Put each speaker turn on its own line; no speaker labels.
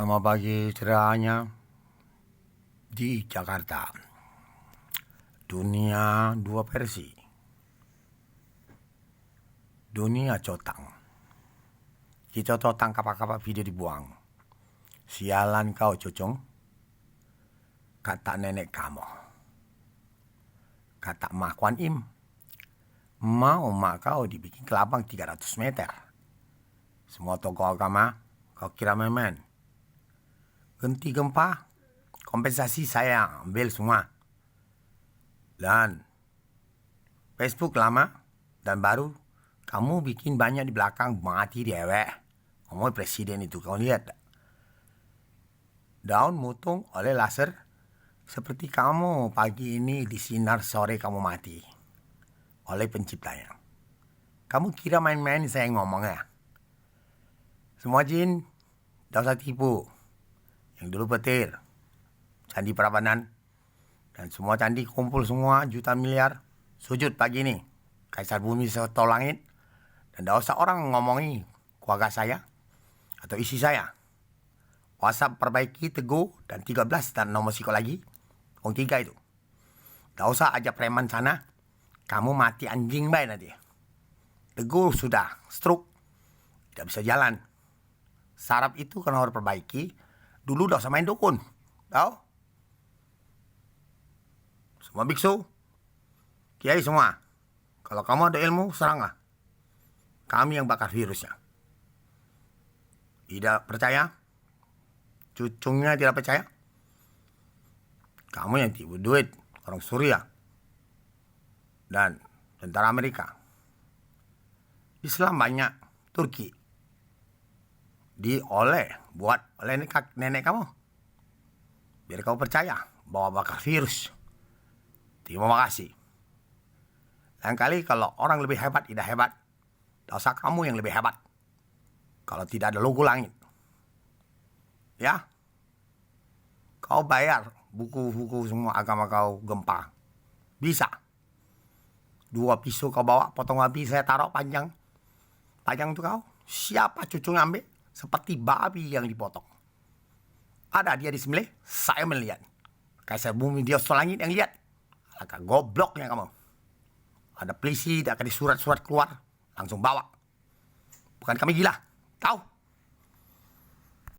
Selamat pagi ceritanya di Jakarta. Dunia dua versi. Dunia cotang. Kita cotang kapak-kapak video dibuang. Sialan kau cocong. Kata nenek kamu. Kata Mak Kuan Im. Mau mak kau dibikin kelabang 300 meter. Semua tokoh agama kau kira main-main. Henti gempa, kompensasi saya ambil semua. Dan Facebook lama dan baru, kamu bikin banyak di belakang mati dewek. Kamu presiden itu, kau lihat. Daun mutung oleh laser, seperti kamu pagi ini di sinar sore kamu mati. Oleh penciptanya. Kamu kira main-main saya ngomongnya. Semua jin, tak usah tipu. Yang dulu petir, candi Prambanan, dan semua candi kumpul semua jutaan miliar, sujud pagi ini, kaisar bumi setol langit, dan tidak usah orang ngomongi keluarga saya, atau isi saya. WhatsApp perbaiki Teguh, dan 13, dan nomor siko lagi, 3 itu. Tidak usah ajak preman sana, kamu mati anjing baik nanti. Teguh sudah stroke, tidak bisa jalan. Saraf itu kan harus perbaiki. Dulu udah usah main dukun. Tahu? Semua biksu. Kiai semua. Kalau kamu ada ilmu, seranglah. Kami yang bakar virusnya. Tidak percaya? Cucungnya tidak percaya? Kamu yang tipu duit. Orang Suriah. Dan tentara Amerika. Islam banyak. Turki. Buat oleh nenek kamu. Biar kamu percaya bahwa bakar virus. Terima kasih. Lain kali kalau orang lebih hebat, tidak hebat. Tak usah kamu yang lebih hebat. Kalau tidak ada logo langit. Ya. Kau bayar buku-buku semua agama kau gempa. Bisa. 2 pisau kau bawa, potong habis saya taruh panjang. Panjang itu kau. Siapa cucunya ambil? Seperti babi yang dipotong. Ada dia disembelih, saya melihat. Kaisar bumi dia langit yang lihat. Agak gobloknya kamu. Ada polisi, ada surat-surat keluar, langsung bawa. Bukan kami gila, tahu?